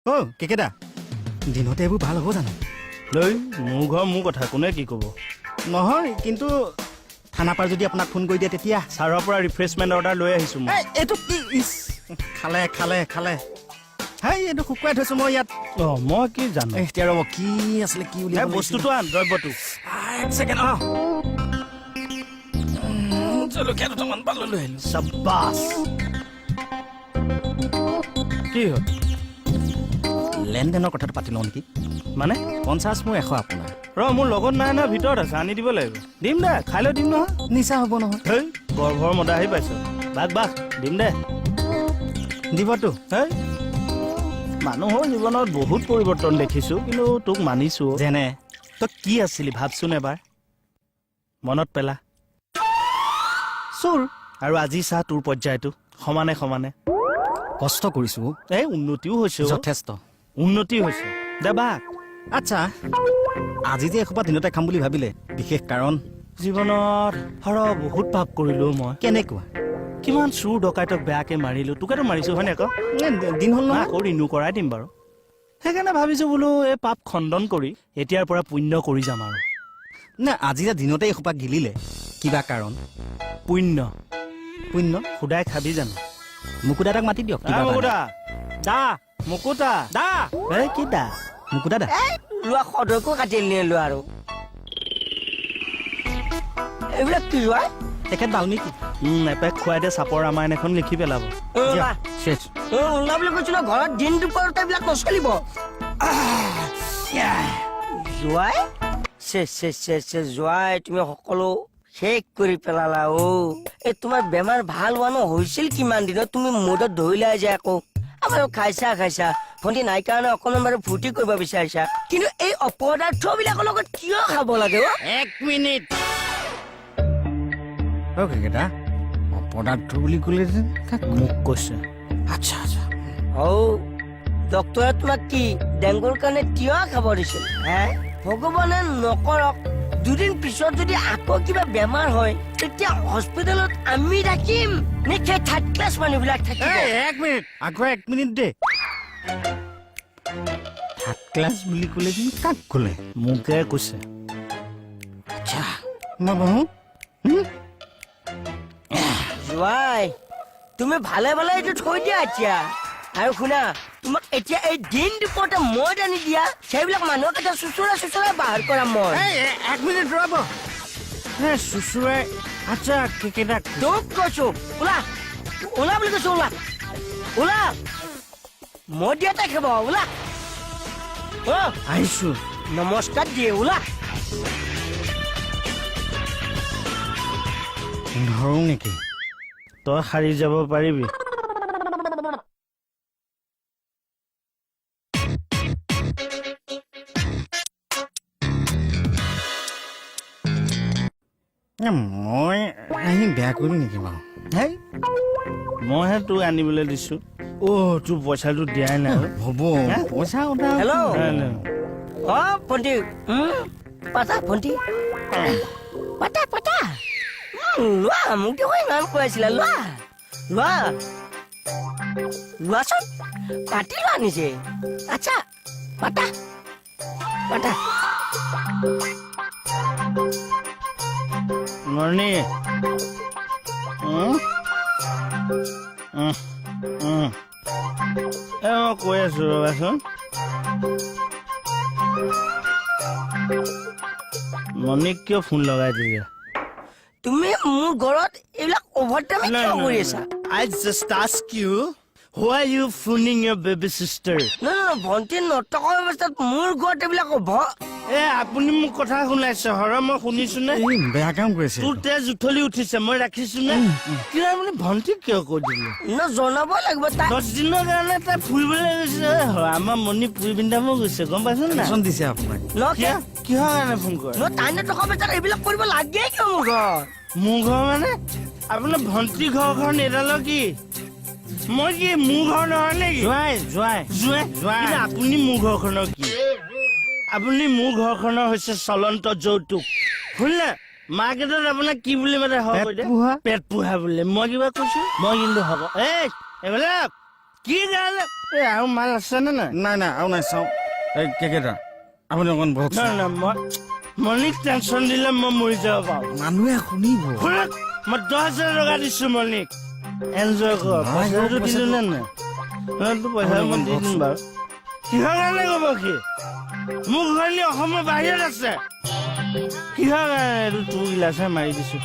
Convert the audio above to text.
অ' কেকেদা দিনতে এইবোৰ ভাল হ'ব জানো? লৈ মোৰ ঘৰ মোৰ কথা কোনে কি ক'ব? নহয় কিন্তু থানাৰ পৰা যদি আপোনাক ফোন কৰি দিয়ে তেতিয়া ছাৰৰ পৰা ৰিফ্ৰেছমেণ্ট অৰ্ডাৰ লৈ আহিছোঁ মই। এইটো কি খালে হেই এইটো শুকুৱাই থৈছো মই ইয়াত। অঁ মই কি জানো? এতিয়া ৰ'ব কি আছিলে কি বুলি বস্তুটো আন দ্ৰব্যটো। এক ছেকেণ্ড জলকীয়া দুটামান পালো লৈ আহিলো। চাব্বাছ। কি হ'ল? লেনদেনৰ কথাটো পাতি লওঁ নেকি? মানে 50 মোৰ 100 আপোনাৰ। মোৰ লগত নাই নহয়, ভিতৰত আছে, আনি দিব লাগিব। দিম দে, খাই লৈ দিম নহয়। নিচা হ'ব নহয়। হেই গৰ্ভৰ মদা আহি পাইছ। বাক দিম দে। দিবতো। হেই মানুহৰ জীৱনত বহুত পৰিৱৰ্তন দেখিছোঁ, কিন্তু তোক মানিছোঁ। যেনে তই কি আছিলি ভাবচোন এবাৰ, মনত পেলা। চোৰ। আৰু আজি চা তোৰ পৰ্যায়টো সমানে সমানে কষ্ট কৰিছো। এই উন্নতিও হৈছে, যথেষ্ট উন্নতি হৈছে। দে বাক। আচ্ছা আজি যে এসোপা দিনতে খাম বুলি ভাবিলে বিশেষ কাৰণ? জীৱনত বহুত পাপ কৰিলো মই। কেনেকুৱা? কিমান চুৰ ডকাইতক বেয়াকে মাৰিলো, তোকেতো মাৰিছো হয় নে? দিন হ'ল নহয়। আকৌ ৰিনিউ কৰাই দিম বাৰু। সেইকাৰণে ভাবিছো বোলো এই পাপ খণ্ডন কৰি এতিয়াৰ পৰা পুণ্য কৰি যাম আৰু। না আজি যে দিনতে এসোপা গিলিলে কিবা কাৰণ? পুণ্য। পুণ্য সুদাই খাবি জানো? মুকুদা দাক মাতি দিয়ক। মুকুতা দা, মুকুতা দা। এই কি দা? মুকুদা দা লোৱা সদকো কাটি নিলো আৰু এইবিলাক কি লোৱা? তেখেত বাল্মীকি। এপেক খুৱাই দে, চাপৰ ৰামায়ণ এখন লিখি পেলাব। ওলা বুলি কৈছো ন, ঘৰত দিন দুপৰতে এইবিলাক নচলিব। যোৱাই যোৱাই তুমি সকলো শেষ কৰি পেলালা। এই তোমাৰ বেমাৰ ভাল হোৱা হৈছিল কিমান দিনত? তুমি মুদত ধৰিলা যে আকৌ আমাৰ খাইছা ভণ্টি নাই কাৰণে অকণমান বাৰু ফূৰ্তি কৰিব বিচাৰিছা, কিন্তু এই অপদাৰ্থ বিলাকৰ লগত কিয় খাব লাগে? 1 মিনিট কেকেদা অপদাৰ্থ বুলি ক'লে যে মোক কৈছে। আচ্ছা ডক্তৰে তোমাক কি ডেংগুৰ কাৰণে কিয় খাব দিছিল? ভগৱানে নকৰক দুদিন পিছত যদি আকৌ কিবা বেমাৰ হয় তেতিয়া হস্পিটেলত আমি থাকিম নে সেই থাৰ্ড ক্লাছ মানুহবিলাক থাকিব? 1 মিনিট আকৌ 1 মিনিট দে। থাৰ্ড ক্লাছ বুলি ক'লে কিন্তু কাক ক'লে? মোকে কৈছে। আচ্ছা মই বহো। যোৱাই তুমি ভালে এইটো থৈ দিয়া এতিয়া। আৰু শুনা, তোমাক এতিয়া এই দিন দুপৰতে মদ আনি দিয়া, সেইবিলাক মানুহক এতিয়া চুচুৰা বাহাৰ কৰা মই। 1 মিনিট ৰ'ব। চুচুৰাই আচ্ছা কেকেদা তোক কৈছো ওলা বুলি কৈছো। ওলা মদ দিয়া তাই খাব। ওলা আহিছো। নমস্কাৰ দিয়ে। ওলা ধৰো নেকি? তই সাৰি যাব পাৰিবি? মই আহি বেয়া কৰিলো নেকি বাৰু? হেই মইহে তোক আনিবলৈ দিছো। তোৰ পইচাটো দিয়াই নাই। হ'ব পইচা কথা। হেল্ল' নাই। ভণ্টি পাতা ভণ্টি পাতা লোৱা। মোক দেখোন ইমান কৈ আছিলা। লোৱাচোন পাতি লোৱা নিজে। আচ্ছা পাতা নৰ্ণী মই কৈ আছো ৰবাচোন। মণিক কিয় ফোন লগাই দিলে? তুমি মোৰ ঘৰত এইবিলাক অভদ্ৰামি কিয় কৰি আছা? I just ask you, why are you phoning your baby sister? ভণ্টি নটকৰ অৱস্থাত মোৰ ঘৰত এইবিলাক আপুনি মোক কথা শুনাইছে মই শুনিছো নে? বেয়া কাম কৰিছে। তোৰ তেজ উঠলি উঠিছে, মই ৰাখিছো নে? কিয় আপুনি ভণ্টি কিয় কৈ দিলে? জনাব লাগিব। 10 দিনৰ কাৰণে তাই ফুৰিবলৈ গৈছে। আমাৰ মণি পুৰি পিন্ধাব গৈছে, গম পাইছ নাই? দিছে আপোনাক কিহৰ কাৰণে ফোন কৰে? তাই নটকৰ অৱস্থাত এইবিলাক কৰিব লাগে কিয়? মোৰ ঘৰ মানে আপোনাৰ ভণ্টি ঘৰখন এডালৰ কি? মই কি মোৰ ঘৰ নহয় নেকি? জোঁৱাই আপুনি মোৰ ঘৰখনৰ কি? আপুনি মোৰ ঘৰখনৰ হৈছে চলন্ত যৌতুক। শুনিলে? মাৰ্কেটত আপোনাক কি বুলি মাতে? পেট পোহা বোলে। মই কিবা কৈছো? মই কিন্তু হ'ব এইবিলাক কি কাৰণে এই আৰু মাল আছেনে নাই নাই নাই আৰু নাই চাওঁ এই কেকেইটা আপুনি অকণ বহক নাই নাই মই মণিক টেনশ্যন দিলে মই মৰি যাব পাৰোঁ মানুহে শুনিব শুনক মই 10,000 টকা দিছো মণিক এনজয় কৰ পইচাটো দিলো নে নাই তোৰ পইচা মই দি দিম বাৰু কিহৰ কাৰণে ক'ব সি মোৰ ঘৰনি অসমৰ বাহিৰত আছে কিহৰ কাৰণে এইটো তোৰ গিলাচে মাৰি দিছো